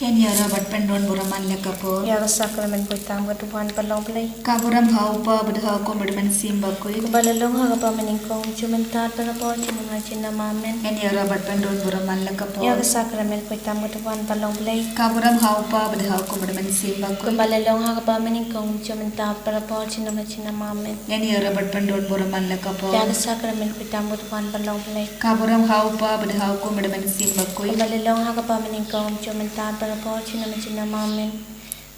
Yan ya rabat pendon buraman lekapur. Ya sakramen puitam ketuhan palong play. Kaburam haupa bedha ko berman simba koi. Balalong ha pa meningkong jumentar para po chinama chinamamen. Yan ya rabat pendon buraman lekapur. Ya sakramen puitam ketuhan palong play. Kaburam haupa bedha ko berman simba koi. Balalong ha pa meningkong jumentar para po chinama chinamamen. Yan ya rabat pendon buraman lekapur. Ya sakramen puitam ketuhan palong play. Kaburam haupa bedha ko berman simba koi. Balalong ha pa meningkong jumentar para po chinamamen.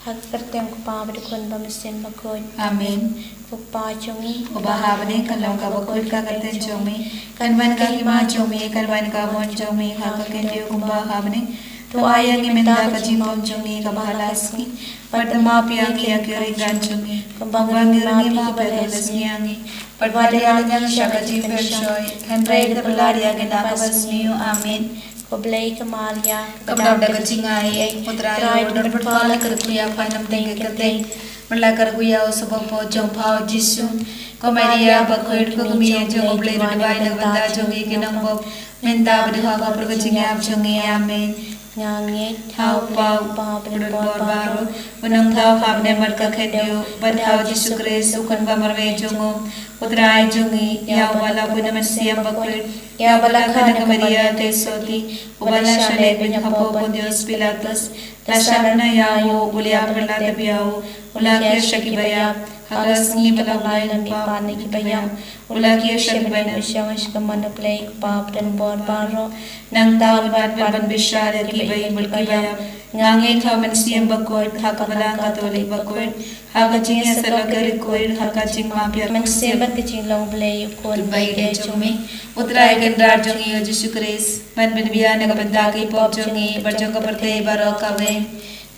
Hak kertem ko pa berkon bamesin bakoy. Amin. Kupa chongi. Ubahabane kalong ka bakoy ka katen chongi. Kanwan ka hima chongi kanwan ka bon chongi haka kendio kumbahabane. To ayang imenda ka jimpom chongi ka bahalaski. Padma piyangi akiringan chongi. Kumbangi ma pegalas niyangi. Padwadayang shaka jimpem shoy. Henry the Palaria genakabasmiyo. Amin. Koblay Kamalia, Kabda Jingisynei-blei, Putra berpala kerkuya panam tengke keteng, melakar kuya usabapo jongpau jisun, komedia bakoir kugumia jongoblay berbai naganda jongi kinangbob, minta berdoa ka perkecingap jongi amin. Ngangit, Hau pau, berdor baru, unang tau habne marka kendio, badhau Yesus Kristus ukan bamarwe jongo, putra jongi, ya wala punaman siam bakoir, ya wala kana kamaria tesoti, ubala shale benyapo Pontius Pilatus, lasarana yawo, ulia perlata biao, ulakia shakibaya, hagas ngi balay ng panik bayam, ulakia shakibaya usyang shkamana play pap dan bor baro, nang tawad ban bishara kibay mulkayam, ngangi kaman siyam bakoy, hakabala katolik bakoy, hakaching sa lagari koy, hakaching mapya Mensembat kecing long play ukon bay de chumi, utray gandar jongi o Yesus Kristus, ban binbiya nagabandaki pop jongi, barjong kaparte baro kawe.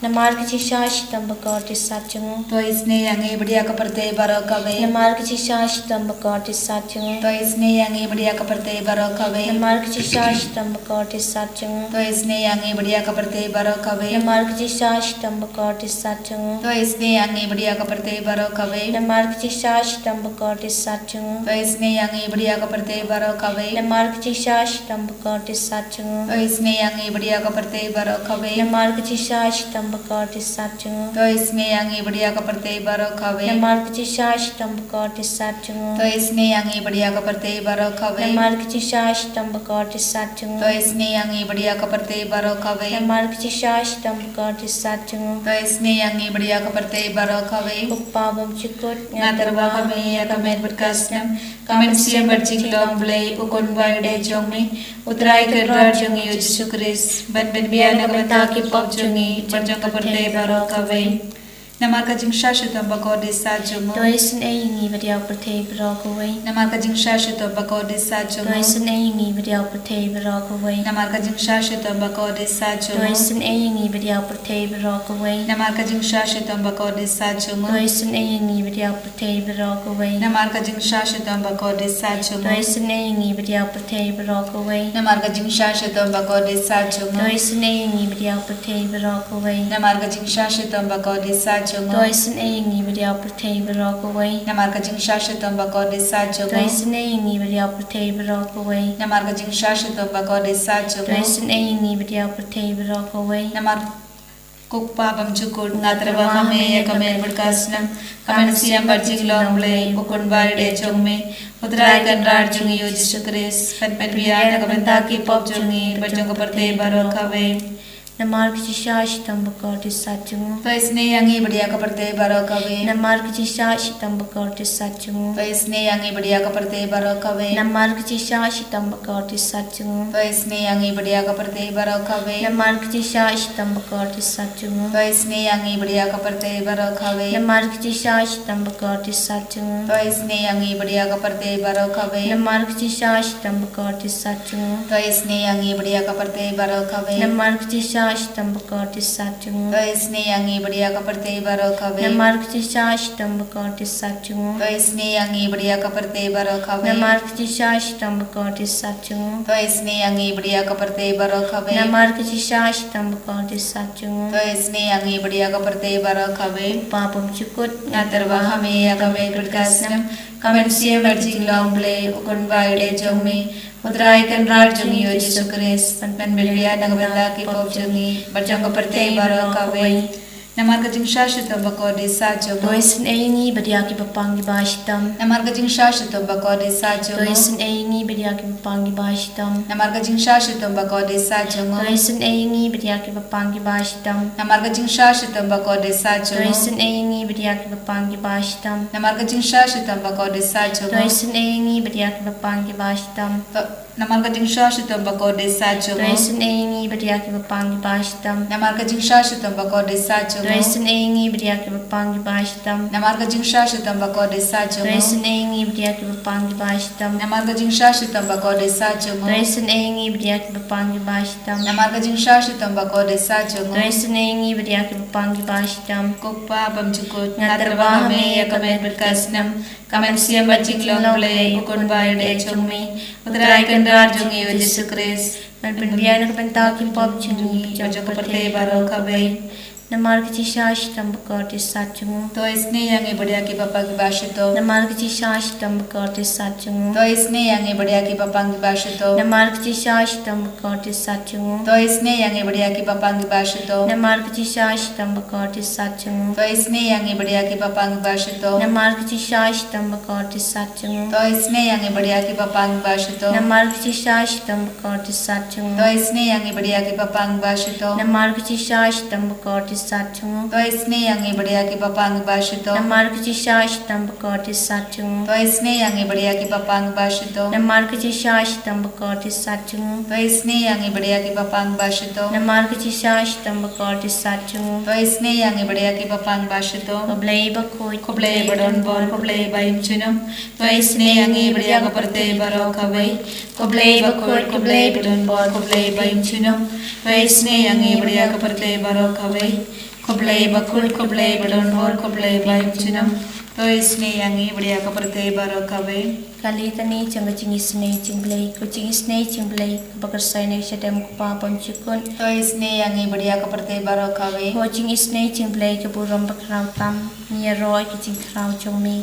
Namar kecing shash tambakor tisachung. तो इसने यंगे बढ़िया कपड़ते बारो कवे Namar kecing shash tambakor tisachung. तो इसने यंगे बढ़िया कपड़ते बारो कवे Namar kecing shash tambakor tisachung. तो इसने यंगे बढ़िया कपड़ते बारो कवे Namar kecing shash tambakor tisachung. तो इसने यंगे बढ़िया कपड़ते बारो कवे Namar kecing shash tambakor tisachung. तो इसने यंगे बढ़िया कपड़ते बारो कवे Namar kecing shash tambakor tisachung. तो इसने यंगे बढ़िया कपड़ते बारो कवे Namar kecing shash tambakor tisachung. तो इसने यंगे बढ़िया कपड़ते बारो कवे Namar kecing shash tambakor tisachung. तो इसने यंगे बढ़िया कपड़ते बारो कवे Namar kecing shash tambakor tisachung. तो इसने यंगे बढ़िया कपड़ते बारो कवे Namar kecing shash tambakor tisachung. तो इसने यंगे बढ़िया कपड़ते बारो कवे Upabam cikut Ngatarwa kami ya kami berkasnam kami siang berjinglang belai ukon baide jongi utrai kerja jongi Yesus Kristus ban biya na kami taki pop jongi berjong kaperte baro kawe namar ka jing shashutam bako desa jongo Doisen eingi video partay brokaway. namar ka jing shashutam bako desa jongo Doisen eingi video partay brokaway. namar ka jing shashutam bako desa jongo Doisen eingi video partay brokaway. namar ka jing shashutam bako desa jongo Doisen eingi video partay brokaway. namar ka jing shashutam bako desa jongo Doisen eingi video partay brokaway. namar ka jing shashutam bako desa jongo Doisen eingi video partay brokaway. namar ka jing shashutam bako desa jongo Doisen eingi video partay brokaway. namar ka jing shashutam bako desa jongo Doisen eingi video partay brokaway. namar ka jing shashutam bako desa jongo Doisen eingi video partay brokaway. namar kukpa bamchukur ngatrawa kami ya kami berkasnam kami siam berjing long blay ukun baride jongme utrai kanrar jongi Yesus Kristus pen biya na kami taki pop jongi berjong kaparte baro kawe Namar kecing shash tambakor tisachung. तो इसने यंगी बढ़िया कपड़ते बारो कवे Namar kecing shash tambakor tisachung. तो इसने यंगी बढ़िया कपड़ते बारो कवे Namar kecing shash tambakor tisachung. तो इसने यंगी बढ़िया कपड़ते बारो कवे Namar kecing shash tambakor tisachung. तो इसने यंगी बढ़िया कपड़ते बारो कवे Namar kecing shash tambakor tisachung. तो इसने यंगी बढ़िया कपड़ते बारो कवे Namar kecing shash tambakor tisachung. तो इसने यंगी बढ़िया कपड़ते बारो कवे Namar kecing shash tambakor tisachung. तो इसने यंगी बढ़िया कपड़ते बारो कवे Namar kecing shash tambakor tisachung. तो इसने यंगी बढ़िया कपड़ते बारो कवे Namar kecing shash tambakor tisachung. तो इसने यंगी बढ़िया कपड़ते बारो कवे Namar kecing shash tambakor tisachung. तो इसने यंगी बढ़िया कपड़ते बारो कवे Papam cikut ngatarwa kami ya kami berkasnam kamen siam jingisynei-blei ukun baide jongmi Putrai kan rar jungi o Yesus Kristus pan belia nagabala ki pop jungi barjang kaperte baro kawai Namar ka jing shashito bako de sajo Toisin eingi badiaki bapangi bashitam. Namar ka jing shashito bako de sajo Toisin eingi badiaki bapangi bashitam. Namar ka jing shashito bako de sajo Toisin eingi badiaki bapangi bashitam. Namar ka jing shashito bako de sajo Toisin eingi badiaki bapangi bashitam. Namar ka jing shashito bako de sajo Toisin eingi badiaki bapangi bashitam. Namar ka jing shashito bako de sajo Toisin eingi badiaki bapangi bashitam. Namar ka jing shashito bako de sajo Toisin eingi badiaki bapangi bashitam. Namar ka jing shashito bako de sajo Toisin eingi badiaki bapangi bashitam. Namar ka jing shashito bako de sajo Toisin eingi badiaki bapangi bashitam. Namar ka jing shashito bako de sajo Toisin eingi badiaki bapangi bashitam. Kukpa pamjukut Natarwa me ya kamen berkasnam kamen siam jingisynei-blei ukun baide jongmi Putrai kan rar jungi o Yesus Kristus Penbiana kepentaki pop jungi barjang kaperte baro kawai Namar kici shashtam bakati satchungu. तो इसने यंगे बढ़िया की पापा की बात तो Namar kici shashtam bakati satchungu. तो इसने यंगे बढ़िया की पापा की बात तो Namar kici shashtam bakati satchungu. तो इसने यंगे बढ़िया की पापा की बात तो Namar kici shashtam bakati satchungu. तो इसने यंगे बढ़िया की पापा की बात तो Namar kici shashtam bakati satchungu. तो इसने यंगे बढ़िया की पापा की बात तो Namar kici shashtam bakati satchungu. तो इसने यंगे बढ़िया की पापा की बात तो Namar kici shashtam bakati satchungu. तो इसने यंगे बढ़िया की पापा की बात तो Namar kici shashtam bakati satchungu. तो इसने यंगे बढ़िया की पापा की बात तो Namar kici shashtam bakati satchungu. तो इसने यंगे बढ़िया की पापा की बात तो Namar kici shashtam bakati satchungu. तो इसने यंगे बढ़िया की पापा की बात तो Koblei bakoi Koblei badon bor koblei baim chunam to isne yangi बढ़िया का परते बरो खवै koblei bakoi koblei badon bor koblei baim chunam to isne yangi बढ़िया का परते बरो खवै koblei bakul koblei badon bor koblei baim chunam to isne yangi बढ़िया का परते बरो खवै kali tani changa jingisynei-blei ko jingisynei-blei bakarsai nek chadam ko pa pamchikun तो इसने yangi बढ़िया का परते बरो खवै ko jingisynei-blei ke buram bakrau tam nia roi ke jingkrau chongmi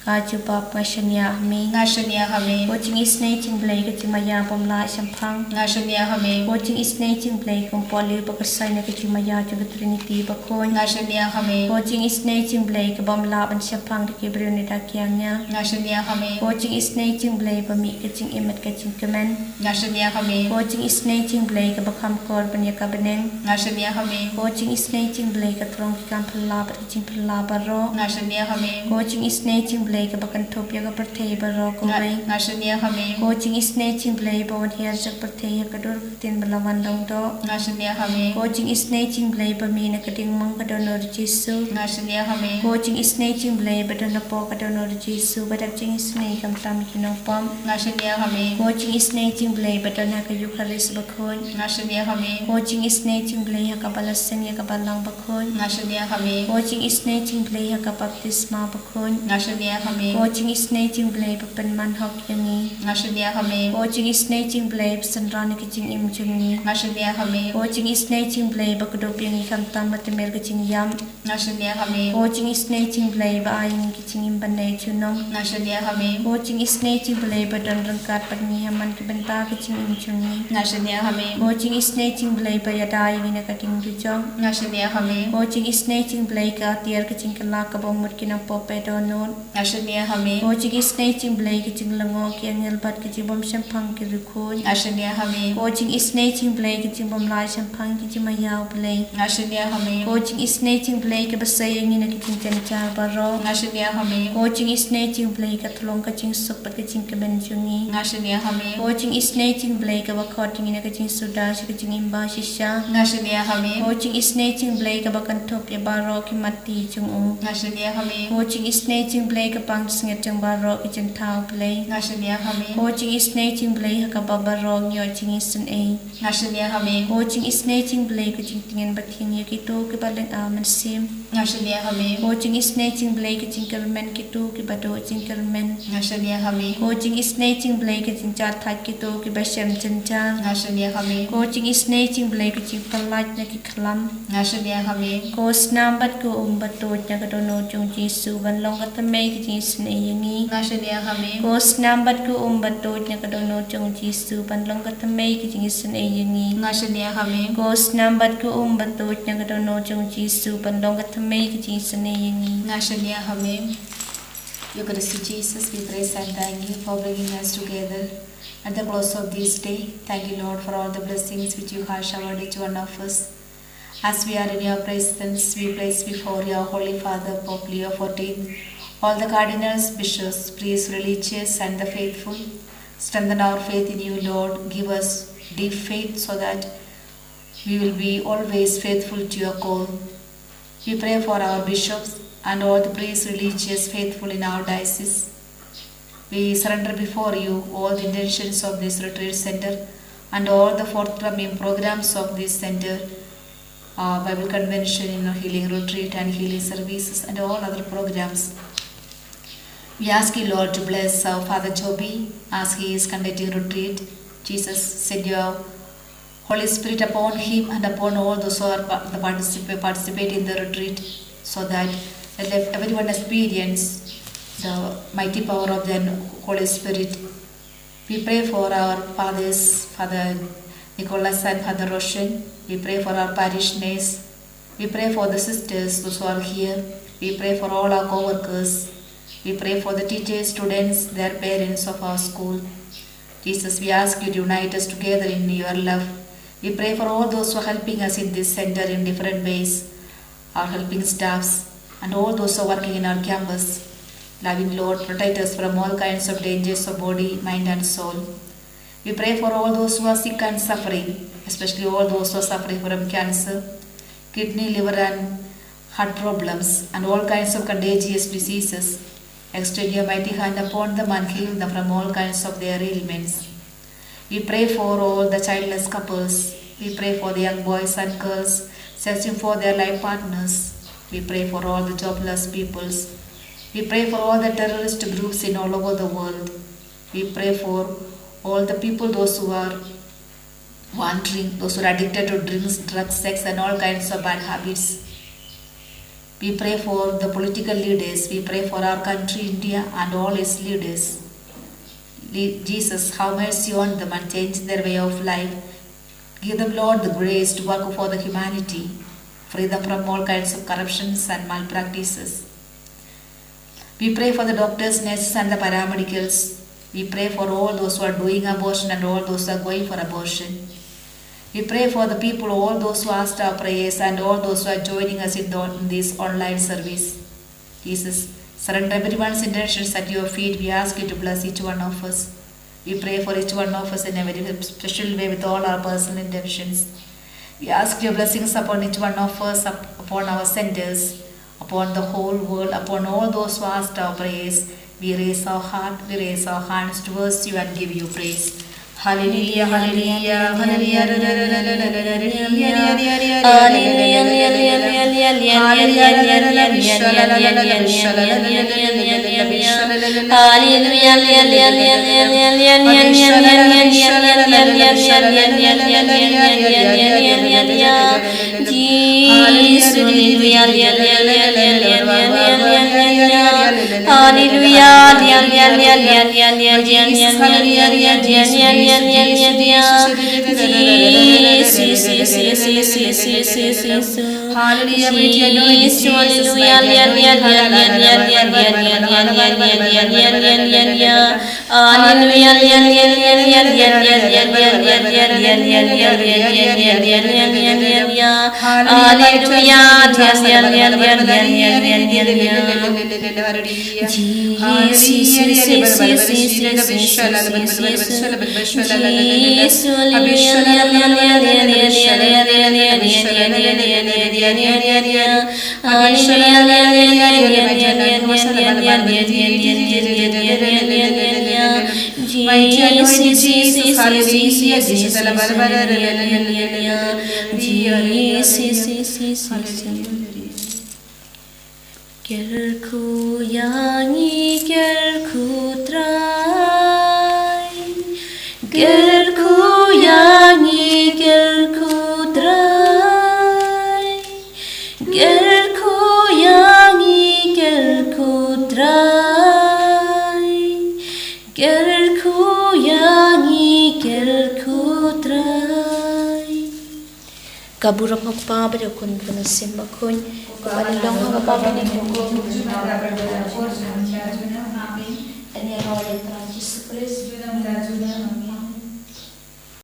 kaju pap ngashania mi ngashania hame ko jingisynei-blei ke jimaya pomla sampang ngashania hame ko jingisynei-blei ko poli bakarsai nek jimaya changa trinity bakoi ngashania hame ko jingisynei-blei ke bomla ban sampang ke bruni dakianya ngashania hame ko jingisynei-blei bami ke jing imat ke jing kemen ngashania hame ko jingisynei-blei ke bakam kor banya ka beneng ngashania hame ko jingisynei-blei ke trong ki kan phla ba jing phla baro ngashania hame ko jingisynei-blei ke bakan thopya ka perthei baro ko bai ngashania hame ko jingisynei-blei bawan hiar jak perthei ka dur tin balawan dong do ngashania hame ko jingisynei-blei bami na ka ding mang ka donor Jesu ngashania hame ko jingisynei-blei badon po ka donor Jesu badak jingisynei kam tam kinong pom ngashania hame ko jingisynei-blei badon ka Eucharist bakhon ngashania hame ko jingisynei-blei ka balasen ya ka balang bakhon ngashania hame ko jingisynei-blei ka baptisma bakhon ngashania hame ko jingisynei-blei papan man hok yangi ngashania hame ko jingisynei-blei sanran ka jing im jungi ngashania hame ko jingisynei-blei bakdop yangi kam tam matemer ka jing yam ngashania hame ko jingisynei-blei ba aying ki jing im banai chunong ngashania hame ko jingisynei-blei badon rangkat pagni haman ki banta ka jing im jungi ngashania hame ko jingisynei-blei ba yadai wina ka ting jujong ngashania hame ko jingisynei-blei ka tiar ka jing kala ka bomut kinang pope donon ngashania hame ko jingisynei-blei ka jing lango ki angel bat ka jing bom sampang ki rukhon ngashania hame ko jingisynei-blei ka jing bom lai sampang ki jing mayaw blei ngashania hame ko jingisynei-blei ka basai yangi na ki jing chancha baro ngashania hame ko jingisynei-blei ka thlong ka jing sopat ka jing ka ben jungi ngashania hame ko jingisynei-blei ka bakhot jing na ka jing suda ka jing imba shisha ngashania hame ko jingisynei-blei ka bakan thop ya baro ki mati chung u ngashania hame ko jingisynei-blei ka pang singet jang baro ki jing thau blei ngashania hame ko jingisynei-blei ka babaro ngyo jingisynei ngashania hame ko jingisynei-blei ka jing tingen bathing ya ki to ki balen aman sim ngashania hame ko jingisynei-blei ka jing kermen ki to ki bado jing kermen ngashania hame ko jingisynei-blei ka jing cha thak ki to ki basem chancha ngashania hame ko jingisynei-blei ka jing palaj na ki khlam ngashania hame ko snambat ko umbat to nya ka dono chung Jesu ban long ka tamai ki Jingisynei-blei. Ngashania kami. Ko snambat ko umbatot na kadono chong Jisu panlong katamay ki Jingisynei-blei. Ngashania kami. Ko snambat ko umbatot na kadono chong Jisu panlong katamay ki Jingisynei-blei. Ngashania kami. Eucharistic Jesus, we praise and thank you for bringing us together at the close of this day. Thank you, Lord, for all the blessings which you have showered each one of us. As we are in your presence, we place before your Holy Father, Pope Leo XIV, all the cardinals, bishops, priests, religious, and the faithful. Strengthen our faith in you, Lord. Give us deep faith so that we will be always faithful to your call. We pray for our bishops and all the priests, religious, faithful in our diocese. We surrender before you all the intentions of this retreat center and all the forthcoming programs of this center, Bible convention, healing retreat and healing services and all other programs. We ask you, Lord, to bless our Father Joby as he is conducting retreat. Jesus, send your Holy Spirit upon him and upon all those who are participate in the retreat, so that let everyone experience the mighty power of the Holy Spirit. We pray for our fathers, Father Nicholas and Father Roshan. We pray for our parishioners. We pray for the sisters, those who are here. We pray for all our co-workers. We pray for the teachers, students, their parents of our school. Jesus, we ask you to unite us together in your love. We pray for all those who are helping us in this center in different ways, our helping staffs, and all those who are working in our campus. Loving Lord, protect us from all kinds of dangers of body, mind and soul. We pray for all those who are sick and suffering, especially all those who are suffering from cancer, kidney, liver and heart problems, and all kinds of contagious diseases. Extend your mighty hand upon them and heal them from all kinds of their ailments. We pray for all the childless couples. We pray for the young boys and girls searching for their life partners. We pray for all the jobless peoples. We pray for all the terrorist groups in all over the world. We pray for all the people, those who are wandering, those who are addicted to drinks, drugs, sex and all kinds of bad habits. We pray for the political leaders. We pray for our country, India, and all its leaders. Jesus, have mercy on them and change their way of life. Give them, Lord, the grace to work for the humanity. Free them from all kinds of corruptions and malpractices. We pray for the doctors, nurses and the paramedicals. We pray for all those who are doing abortion and all those who are going for abortion. We pray for the people, all those who asked our prayers and all those who are joining us in this online service. Jesus, surrender everyone's intentions at your feet. We ask you to bless each one of us. We pray for each one of us in a very special way with all our personal intentions. We ask your blessings upon each one of us, upon our centers, upon the whole world, upon all those who asked our prayers. We raise our heart, we raise our hands towards you and give you praise. Hallelujah, hallelujah, hallelujah, Gerku yangi gerku trai, gerku yangi gerku trai, gerku yangi gerku trai. kaburap magpa pada kun penasim bakun balilong magpa ni ko ani awal Yesus Kristus